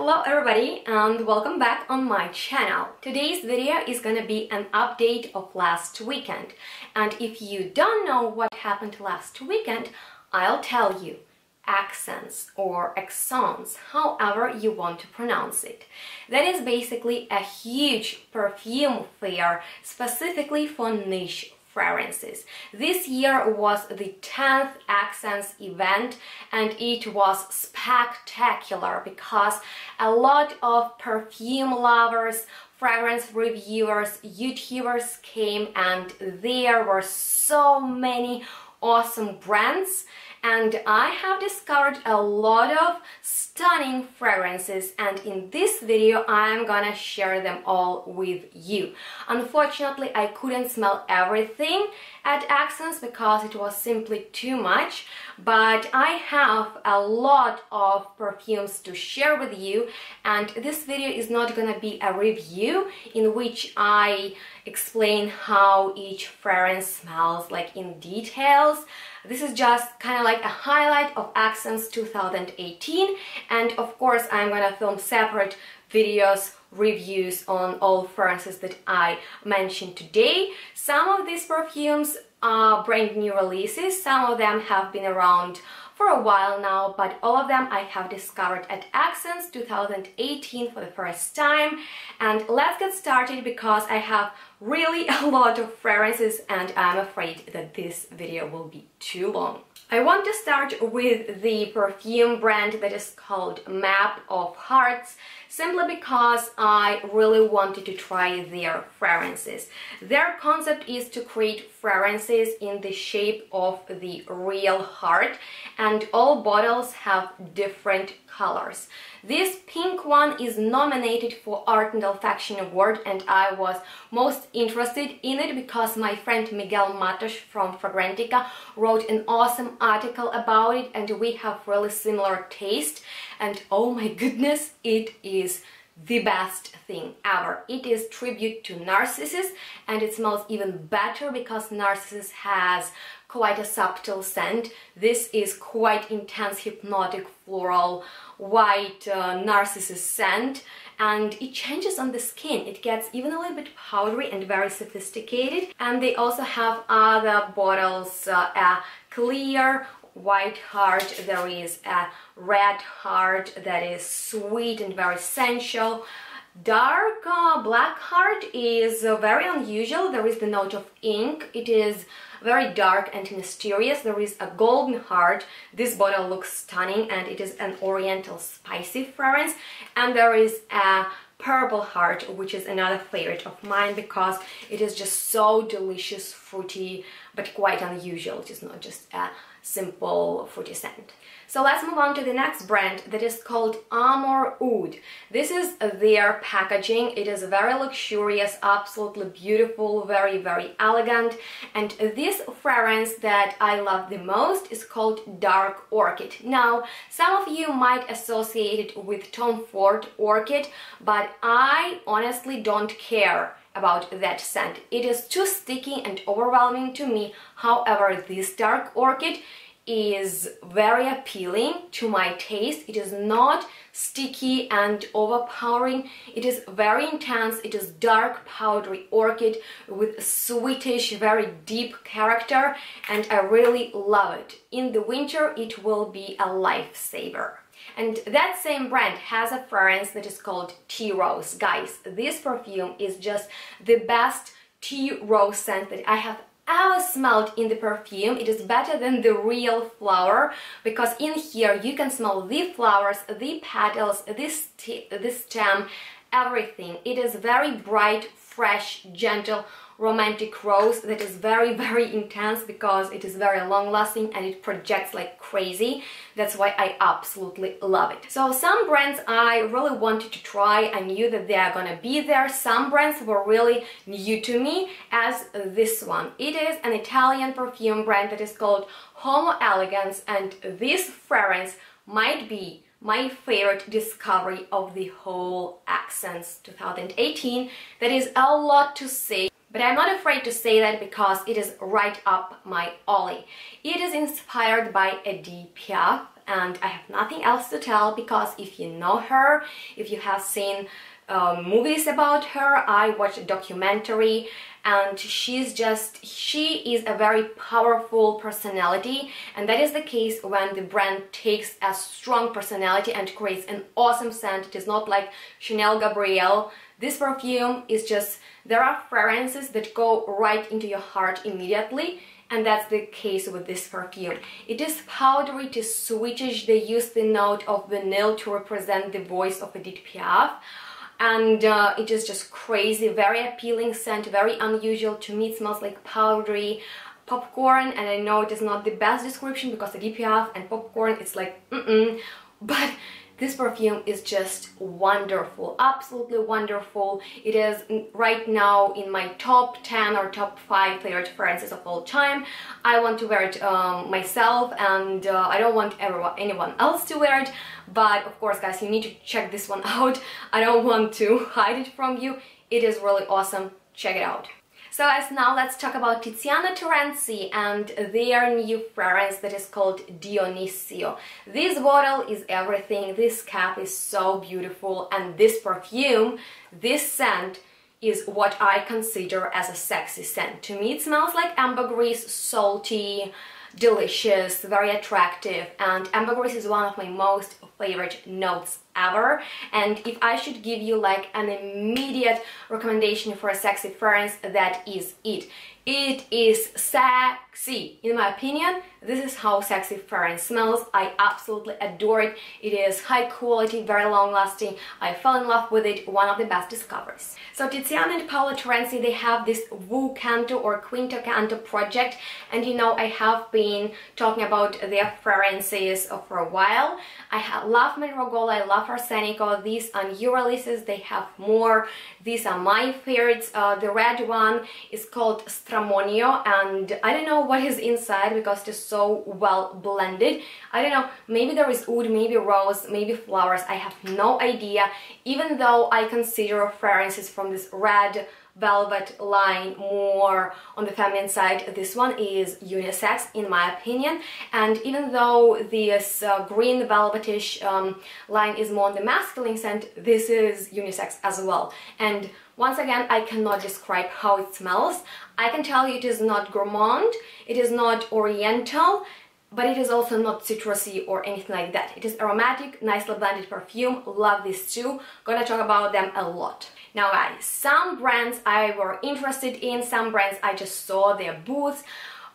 Hello everybody and welcome back on my channel. Today's video is gonna be an update of last weekend, and if you don't know what happened last weekend, I'll tell you. Esxence or Esxence, however you want to pronounce it. That is basically a huge perfume fair specifically for niche fragrances. This year was the 10th Esxence event and it was spectacular because a lot of perfume lovers, fragrance reviewers, YouTubers came, and there were so many awesome brands, and I have discovered a lot of stunning fragrances, and in this video I'm gonna share them all with you. Unfortunately, I couldn't smell everything at Esxence because it was simply too much, but I have a lot of perfumes to share with you, and this video is not gonna be a review in which I explain how each fragrance smells like in details. This is just kind of like a highlight of Esxence 2018, and of course I'm gonna film separate videos, reviews on all fragrances that I mentioned today. Some of these perfumes are brand new releases, some of them have been around for a while now, but all of them I have discovered at Esxence 2018 for the first time. And let's get started because I have really a lot of fragrances and I'm afraid that this video will be too long. I want to start with the perfume brand that is called Map of Hearts, simply because I really wanted to try their fragrances. Their concept is to create fragrances in the shape of the real heart, and all bottles have different colors. This pink one is nominated for Art and Olfaction Award, and I was most interested in it because my friend Miguel Matos from Fragrantica wrote an awesome article about it, and we have really similar taste, and oh my goodness, it is the best thing ever. It is tribute to Narcissus, and it smells even better because Narcissus has quite a subtle scent. This is quite intense, hypnotic, floral, white Narcissus scent, and it changes on the skin. It gets even a little bit powdery and very sophisticated. And they also have other bottles, a clear white heart, there is a red heart that is sweet and very sensual. Dark black heart is very unusual. There is the note of ink. It is very dark and mysterious. There is a golden heart. This bottle looks stunning and it is an oriental spicy fragrance. And there is a purple heart, which is another favorite of mine because it is just so delicious, fruity, but quite unusual. It is not just a simple fruity scent. So let's move on to the next brand that is called Amor Oud. This is their packaging. It is very luxurious, absolutely beautiful, very elegant. And this fragrance that I love the most is called Dark Orchid. Now, some of you might associate it with Tom Ford Orchid, but I honestly don't care about that scent. It is too sticky and overwhelming to me. However, this Dark Orchid is very appealing to my taste. It is not sticky and overpowering. It is very intense. It is dark powdery orchid with sweetish, very deep character, and I really love it. In the winter it will be a lifesaver. And that same brand has a fragrance that is called Tea Rose. Guys, this perfume is just the best tea rose scent that I have ever smelled in the perfume. It is better than the real flower because in here you can smell the flowers, the petals, the stem, everything. It is very bright, fresh, gentle, romantic rose that is very intense because it is very long lasting and it projects like crazy. That's why I absolutely love it. So some brands I really wanted to try. I knew that they are gonna be there. Some brands were really new to me, as this one. It is an Italian perfume brand that is called Homo Elegans, and this fragrance might be my favorite discovery of the whole Esxence 2018. That is a lot to say, but I'm not afraid to say that because it is right up my alley. It is inspired by Edith Piaf, and I have nothing else to tell, because if you know her, if you have seen movies about her, I watched a documentary, and she is a very powerful personality, and that is the case when the brand takes a strong personality and creates an awesome scent. It is not like Chanel Gabrielle. This perfume is just, there are fragrances that go right into your heart immediately, and that's the case with this perfume. It is powdery to Swedish. They use the note of vanilla to represent the voice of Edith Piaf. And it is just crazy, very appealing scent, very unusual. To me, it smells like powdery popcorn, and I know it is not the best description because Edith Piaf and popcorn, it's like but this perfume is just wonderful, absolutely wonderful. It is right now in my top 10 or top 5 favorite fragrances of all time. I want to wear it myself, and I don't want anyone else to wear it. But of course, guys, you need to check this one out. I don't want to hide it from you. It is really awesome. Check it out. So guys, now let's talk about Tiziano Terenzi and their new fragrance that is called Dionisio. This bottle is everything. This cap is so beautiful, and this perfume, this scent, is what I consider as a sexy scent. To me, it smells like ambergris, salty, delicious, very attractive, and ambergris is one of my most favorite notes ever. And if I should give you like an immediate recommendation for a sexy fragrance, that is it. It is sexy. In my opinion, this is how sexy fragrance smells. I absolutely adore it. It is high quality, very long lasting. I fell in love with it. One of the best discoveries. So Tiziano and Paolo Terenzi, they have this Wu Canto or Quinto Canto project, and you know I have been talking about their fragrances for a while. I love Mandragola, I love Arsenico. These are new releases, they have more. These are my favorites. The red one is called Stramonio, and I don't know what is inside because it is so well blended. I don't know, maybe there is oud, maybe rose, maybe flowers, I have no idea. Even though I consider fragrances from this red velvet line more on the feminine side, this one is unisex in my opinion. And even though this green velvetish line is more on the masculine scent, this is unisex as well. And once again, I cannot describe how it smells. I can tell you it is not gourmand, it is not oriental, but it is also not citrusy or anything like that. It is aromatic, nicely blended perfume. Love these two. Gonna talk about them a lot. Now guys, some brands I were interested in, some brands I just saw their booths,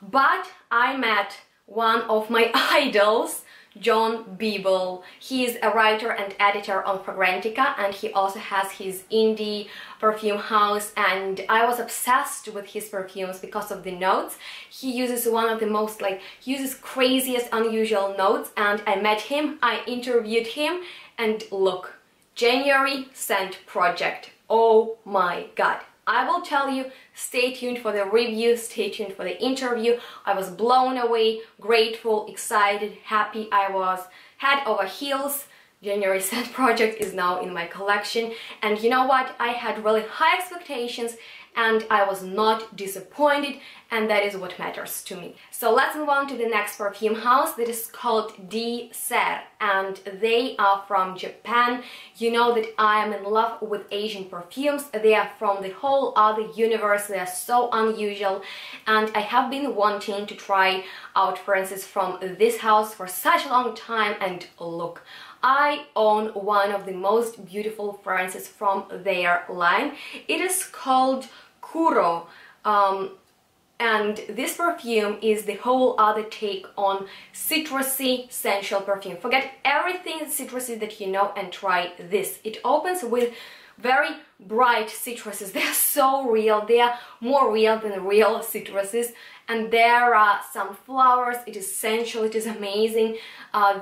but I met one of my idols, John Biebel. He is a writer and editor on Fragrantica, and he also has his indie perfume house, and I was obsessed with his perfumes because of the notes. He uses one of the most, he uses craziest, unusual notes, and I met him, I interviewed him, and look, January scent project. Oh my god. I will tell you, stay tuned for the review, stay tuned for the interview. I was blown away, grateful, excited, happy. I was head over heels. January scent project is now in my collection, and you know what? I had really high expectations and I was not disappointed, and that is what matters to me. So let's move on to the next perfume house that is called D. Ser, and they are from Japan. You know that I am in love with Asian perfumes. They are from the whole other universe. They are so unusual, and I have been wanting to try out fragrances from this house for such a long time, and look, I own one of the most beautiful fragrances from their line. It is called Kuro, and this perfume is the whole other take on citrusy sensual perfume. Forget everything citrusy that you know and try this. It opens with very bright citruses. They are so real. They are more real than real citruses. And there are some flowers. It is sensual. It is amazing.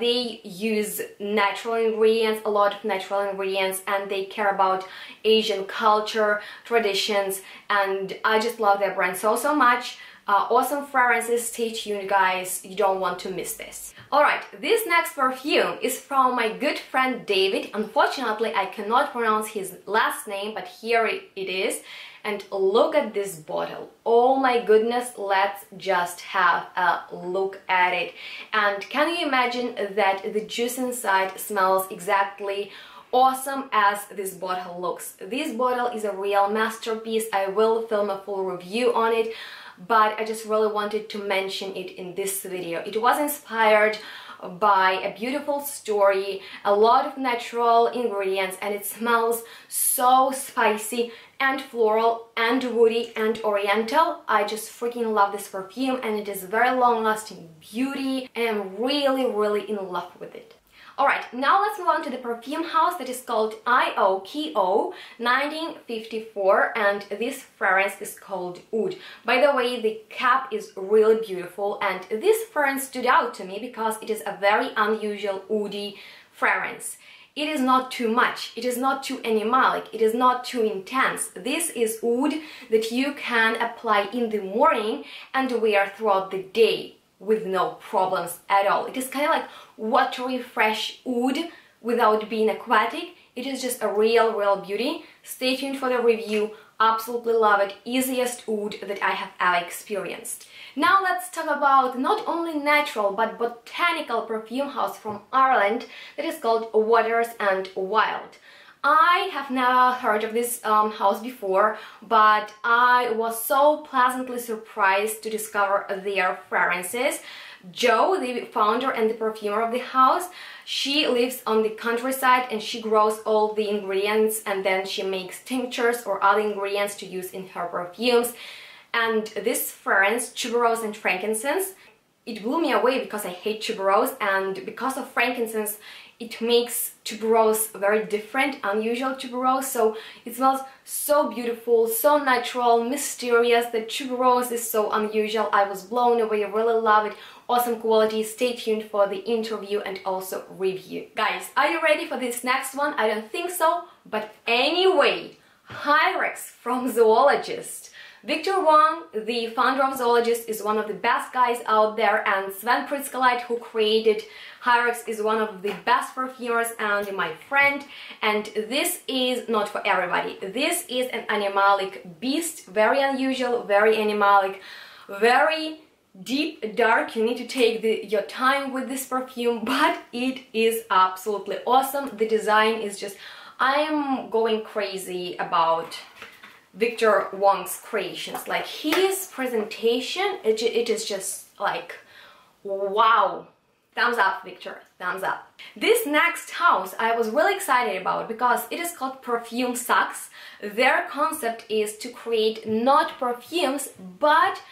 They use natural ingredients, a lot of natural ingredients, and they care about Asian culture, traditions, and I just love their brand so much. Awesome fragrances. Stay tuned, guys. You don't want to miss this. Alright, this next perfume is from my good friend David. Unfortunately, I cannot pronounce his last name, but here it is. And look at this bottle. Oh my goodness, let's just have a look at it. And can you imagine that the juice inside smells exactly awesome as this bottle looks? This bottle is a real masterpiece. I will film a full review on it, but I just really wanted to mention it in this video. It was inspired by a beautiful story, a lot of natural ingredients, and it smells so spicy and floral and woody and oriental. I just freaking love this perfume, and it is very long-lasting beauty, and I'm really in love with it. Alright, now let's move on to the perfume house that is called IO.KO 1954, and this fragrance is called Oud. By the way, the cap is really beautiful, and this fragrance stood out to me because it is a very unusual oudy fragrance. It is not too much, it is not too animalic, it is not too intense. This is oud that you can apply in the morning and wear throughout the day with no problems at all. It is kind of like watery, fresh oud without being aquatic. It is just a real beauty. Stay tuned for the review. Absolutely love it. Easiest oud that I have ever experienced. Now let's talk about not only natural but botanical perfume house from Ireland that is called waters+wild. I have never heard of this house before, but I was so pleasantly surprised to discover their fragrances. Jo, the founder and the perfumer of the house, she lives on the countryside and she grows all the ingredients, and then she makes tinctures or other ingredients to use in her perfumes. And this fragrance, tuberose and frankincense, it blew me away because I hate tuberose, and because of frankincense it makes tuberose very different, unusual tuberose, so it smells so beautiful, so natural, mysterious. The tuberose is so unusual. I was blown away, really love it. Awesome quality. Stay tuned for the interview and also review. Guys, are you ready for this next one? I don't think so, but anyway, Hyrax from Zoologist. Victor Wong, the founder of Zoologist, is one of the best guys out there, and Sven Pritzkalite, who created Hyrax, is one of the best perfumers and my friend. And this is not for everybody. This is an animalic beast, very unusual, very animalic, very deep, dark. You need to take your time with this perfume, but it is absolutely awesome. The design is just, I am going crazy about Victor Wong's creations. Like his presentation, it is just like, wow. Thumbs up, Victor, thumbs up. This next house I was really excited about because it is called Perfume Houses. Their concept is to create not perfumes but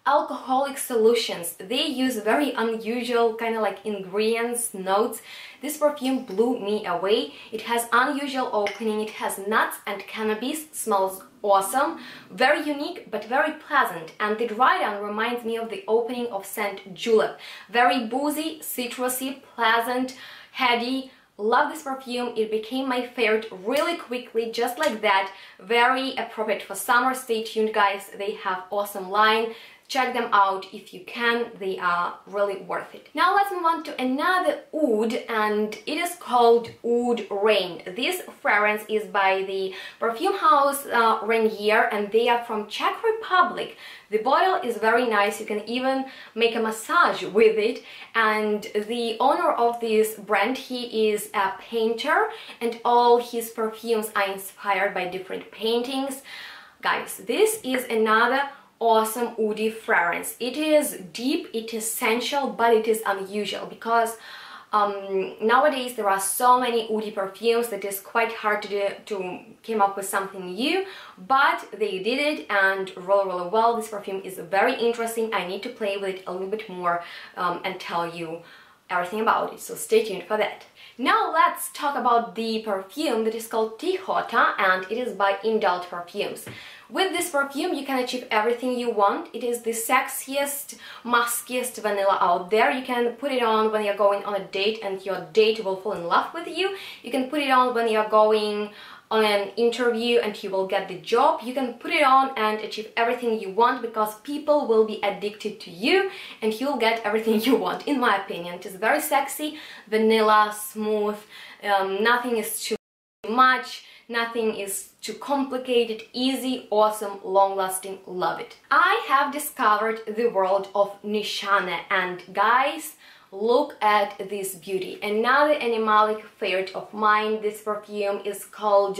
alcoholic solutions. They use very unusual kind of like ingredients, notes. This perfume blew me away. It has unusual opening, it has nuts and cannabis, smells awesome, very unique but very pleasant, and the dry down reminds me of the opening of scent Julep. Very boozy, citrusy, pleasant, heady. Love this perfume. It became my favorite really quickly, just like that. Very appropriate for summer. Stay tuned, guys. They have awesome line. Check them out if you can, they are really worth it. Now let's move on to another oud, and it is called Oud Rain. This fragrance is by the perfume house Rainier, and they are from Czech Republic. The bottle is very nice, you can even make a massage with it, and the owner of this brand, he is a painter, and all his perfumes are inspired by different paintings. Guys, this is another awesome oudy fragrance. It is deep, it is sensual, but it is unusual because nowadays there are so many oudy perfumes that it's quite hard to come up with something new, but they did it and really well. This perfume is very interesting. I need to play with it a little bit more and tell you everything about it, so stay tuned for that. Now let's talk about the perfume that is called Tichota, and it is by Indult Perfumes. With this perfume you can achieve everything you want. It is the sexiest, muskiest vanilla out there. You can put it on when you're going on a date and your date will fall in love with you. You can put it on when you're going on an interview and you will get the job, you can put it on and achieve everything you want, because people will be addicted to you and you'll get everything you want. In my opinion, it is very sexy, vanilla, smooth, nothing is too much, nothing is too complicated, easy, awesome, long-lasting, love it. I have discovered the world of Nishane, and guys, look at this beauty. Another animalic favorite of mine. This perfume is called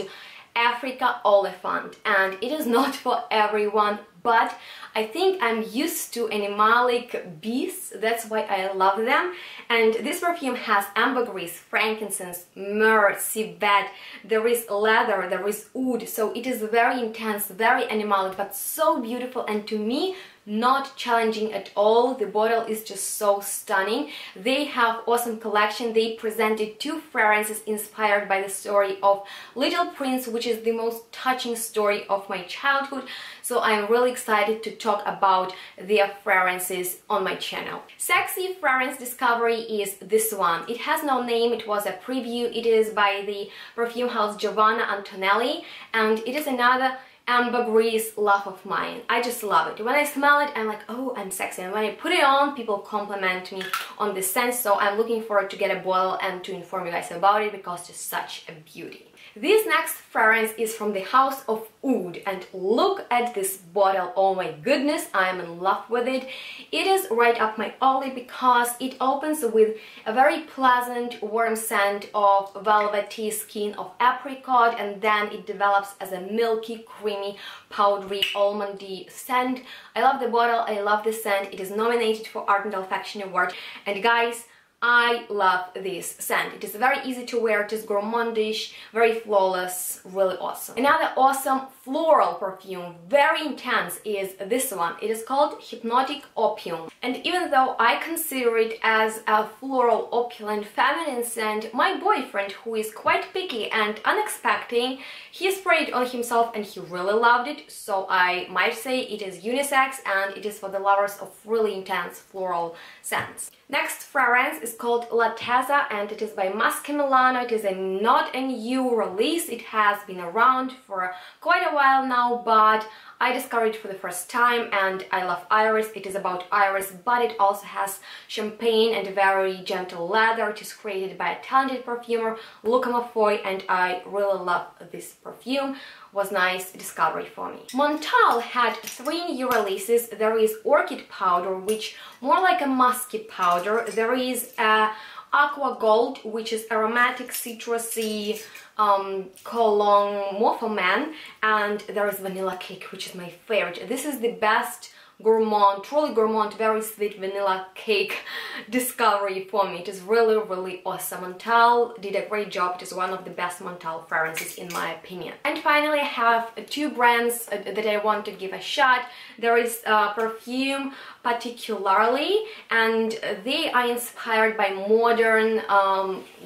Africa Oliphant, and it is not for everyone, but I think I'm used to animalic beasts, that's why I love them. And this perfume has ambergris, frankincense, myrrh, civet, there is leather, there is oud, so it is very intense, very animalic, but so beautiful, and to me, not challenging at all. The bottle is just so stunning. They have awesome collection. They presented 2 fragrances inspired by the story of Little Prince, which is the most touching story of my childhood. So I'm really excited to talk about their fragrances on my channel. Sexy fragrance discovery is this one. It has no name, it was a preview. It is by the perfume house Giovanna Antonelli, and it is another ambergris love of mine. I just love it. When I smell it, I'm like, oh, I'm sexy. And when I put it on, people compliment me on the scent. So I'm looking forward to get a bottle and to inform you guys about it, because it's such a beauty. This next fragrance is from the house of Oud, and look at this bottle. Oh my goodness, I am in love with it. It is right up my alley because it opens with a very pleasant warm scent of velvety skin of apricot, and then it develops as a milky, creamy, powdery, almondy scent. I love the bottle, I love the scent. It is nominated for Art and Olfaction Award, and guys, I love this scent. It is very easy to wear, it is gourmandish, very flawless, really awesome. Another awesome floral perfume, very intense, is this one. It is called Hypnotic Opium. And even though I consider it as a floral, opulent, feminine scent, my boyfriend, who is quite picky and unexpected, he sprayed it on himself and he really loved it. So I might say it is unisex and it is for the lovers of really intense floral scents. Next fragrance is called La Tesa, and it is by Masque Milano. It is not a new release. It has been around for quite a while now, but I discovered it for the first time and I love iris. It is about iris, but it also has champagne and a very gentle leather. It is created by a talented perfumer, Luca Mafoy, and I really love this perfume. Was nice discovery for me. Montal had 3 new releases. There is Orchid Powder, which more like a musky powder. There is Aqua Gold, which is aromatic, citrusy cologne Morphoman, and there is Vanilla Cake, which is my favorite. This is the best gourmand, truly gourmand, very sweet vanilla cake discovery for me. It is really, really awesome. Montal did a great job. It is one of the best Montal fragrances in my opinion. And finally, I have 2 brands that I want to give a shot. There is Perfume Particularly, and they are inspired by modern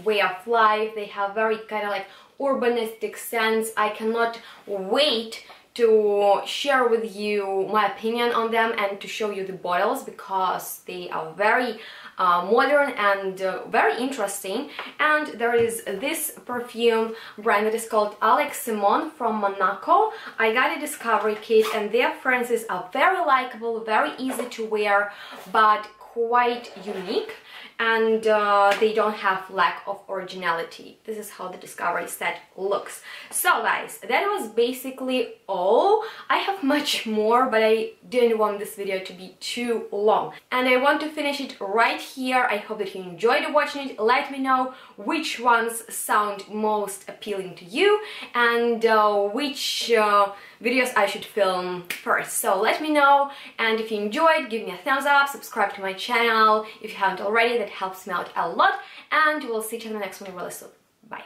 way of life. They have very kind of like urbanistic scents. I cannot wait to share with you my opinion on them and to show you the bottles, because they are very modern and very interesting. And there is this perfume brand that is called Alex Simon from Monaco. I got a discovery kit and their fragrances are very likable, very easy to wear, but quite unique, and they don't have lack of originality. This is how the discovery set looks. So guys, that was basically all. I have much more, but I didn't want this video to be too long, and I want to finish it right here. I hope that you enjoyed watching it. Let me know which ones sound most appealing to you and which videos I should film first. So let me know, and if you enjoyed, give me a thumbs up, subscribe to my channel if you haven't already. That helps me out a lot, and we'll see you in the next one really soon. Bye.